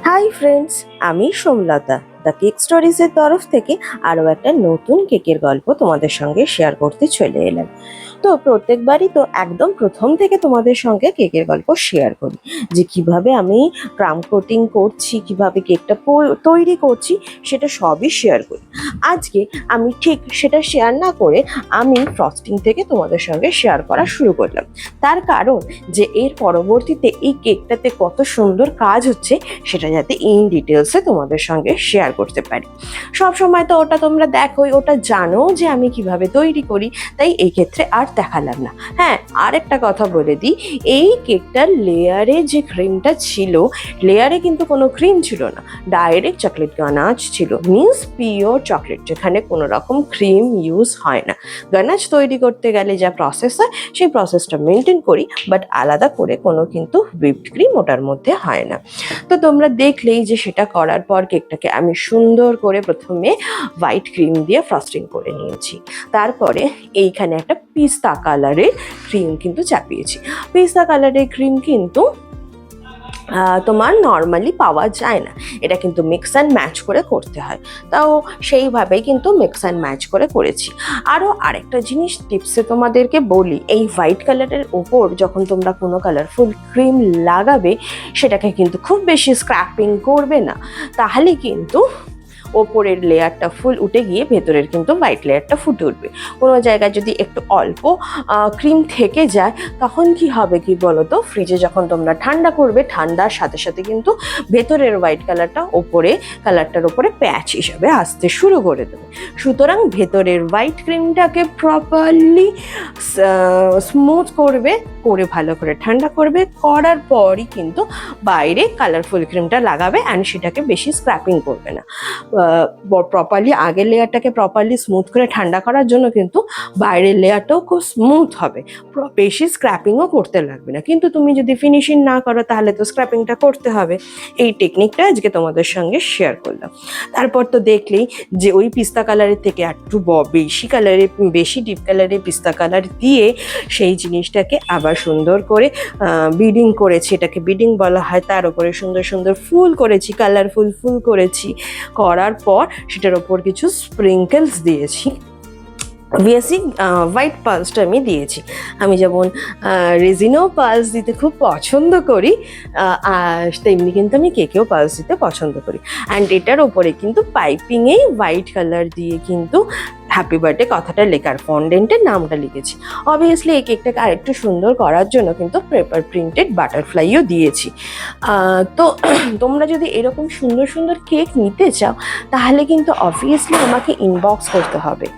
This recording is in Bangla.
হাই ফ্রেন্ডস, আমি সোমলতা দ্য কেক স্টোরিজের তরফ থেকে আরও একটা নতুন কেকের গল্প তোমাদের সঙ্গে শেয়ার করতে চলে এলাম। তো প্রত্যেকবারই তো একদম প্রথম থেকে তোমাদের সঙ্গে কেকের গল্প শেয়ার করি, যে কিভাবে আমি ক্রাম কোটিং করছি, কিভাবে কেকটা তৈরি করছি, সেটা সবই শেয়ার করি। আজকে আমি ঠিক সেটা শেয়ার না করে আমি ফ্রস্টিং থেকে তোমাদের সঙ্গে শেয়ার করা শুরু করলাম। তার কারণ যে এর পরবর্তীতে এই কেকটাতে কত সুন্দর কাজ হচ্ছে সেটা যাতে ইন ডিটেলসে তোমাদের সঙ্গে শেয়ার করতে পারি। সব সময় তো ওটা তোমরা দেখোই, ওটা জানো যে আমি কিভাবে তৈরি করি, তাই এই ক্ষেত্রে আর দেখালাম না। হ্যাঁ, আর একটা কথা বলে দিই, এই কেকটার লেয়ারে যে ক্রিমটা ছিল, লেয়ারে কিন্তু কোনো ক্রিম ছিল না, ডাইরেক্ট চকলেট গানাচ ছিল, মিন্স পিওর চকলেট, যেখানে কোনো রকম ক্রিম ইউজ হয় না। গানাচ তৈরি করতে গেলে যা প্রসেস হয় সেই প্রসেসটা মেনটেন করি, বাট আলাদা করে কোনো কিন্তু হুইপড ক্রিম ওটার মধ্যে হয় না। তো তোমরা দেখলেই যে সেটা করার পর কেকটাকে আমি সুন্দর করে প্রথমে হোয়াইট ক্রিম দিয়ে ফ্রস্টিং করে নিয়েছি। তারপরে এইখানে একটা পিস্তা কালারের ক্রিম কিন্তু চাপিয়েছি। পিস্তা কালারের ক্রিম কিন্তু তোমার নর্মালি পাওয়া যায় না, এটা কিন্তু মিক্স অ্যান্ড ম্যাচ করে করতে হয়। তাও সেইভাবেই কিন্তু মিক্স অ্যান্ড ম্যাচ করে করেছি। আরও আরেকটা জিনিস টিপসে তোমাদেরকে বলি, এই হোয়াইট কালারের ওপর যখন তোমরা কোনো কালারফুল ক্রিম লাগাবে, সেটাকে কিন্তু খুব বেশি স্ক্র্যাপিং করবে না, তাহলে কিন্তু ওপরের লেয়ারটা ফুল উঠে গিয়ে ভেতরের কিন্তু হোয়াইট লেয়ারটা ফুটে উঠবে। কোনো জায়গায় যদি একটু অল্প ক্রিম থেকে যায়, তখন কি হবে কি বলো তো, ফ্রিজে যখন তোমরা ঠান্ডা করবে, ঠান্ডার সাথে সাথে কিন্তু ভেতরের হোয়াইট কালারটার ওপরে প্যাচ হিসাবে আসতে শুরু করে দেবে। সুতরাং ভেতরের হোয়াইট ক্রিমটাকে প্রপারলি স্মুথ করে ভালো করে ঠান্ডা করবে, করার পরই কিন্তু বাইরে কালারফুল ক্রিমটা লাগাবে, অ্যান্ড সেটাকে বেশি স্ক্র্যাপিং করবে না। প্রপারলি আগের লেয়ারটাকে প্রপারলি স্মুথ করে ঠান্ডা করার জন্য কিন্তু বাইরের লেয়ারটাও খুব স্মুথ হবে, বেশি স্ক্র্যাপিংও করতে লাগবে না। কিন্তু তুমি যদি ফিনিশিং না করো, তাহলে তো স্ক্র্যাপিংটা করতে হবে। এই টেকনিকটা আজকে তোমাদের সঙ্গে শেয়ার করলাম। তারপর তো দেখলেই যে ওই পিস্তা কালারের থেকে একটু বেশি ডিপ কালারের পিস্তা কালার দিয়ে সেই জিনিসটাকে আবার সুন্দর করে বিডিং করেছি, এটাকে বিডিং বলা হয়। তার উপরে সুন্দর সুন্দর ফুল করেছি, কালারফুল ফুল করেছি। করার পর সেটার ওপর কিছু স্প্রিঙ্কেলস দিয়েছি। অবভিয়াসলি হোয়াইট পালসটা আমি দিয়েছি। আমি যেমন রেজিনও পালস দিতে খুব পছন্দ করি, তেমনি কিন্তু আমি কেকেও পালস দিতে পছন্দ করি। অ্যান্ড এটার ওপরে কিন্তু পাইপিংয়েই হোয়াইট কালার দিয়ে কিন্তু হ্যাপি বার্থডে কথাটা লেখার ফন্ডেন্টের নামটা লিখেছি। অবভিয়াসলি এই কেকটাকে আরেকটু সুন্দর করার জন্য কিন্তু পেপার প্রিন্টেড বাটারফ্লাইও দিয়েছি। তো তোমরা যদি এরকম সুন্দর সুন্দর কেক নিতে চাও, তাহলে কিন্তু অবভিয়াসলি আমাকে ইনবক্স করতে হবে।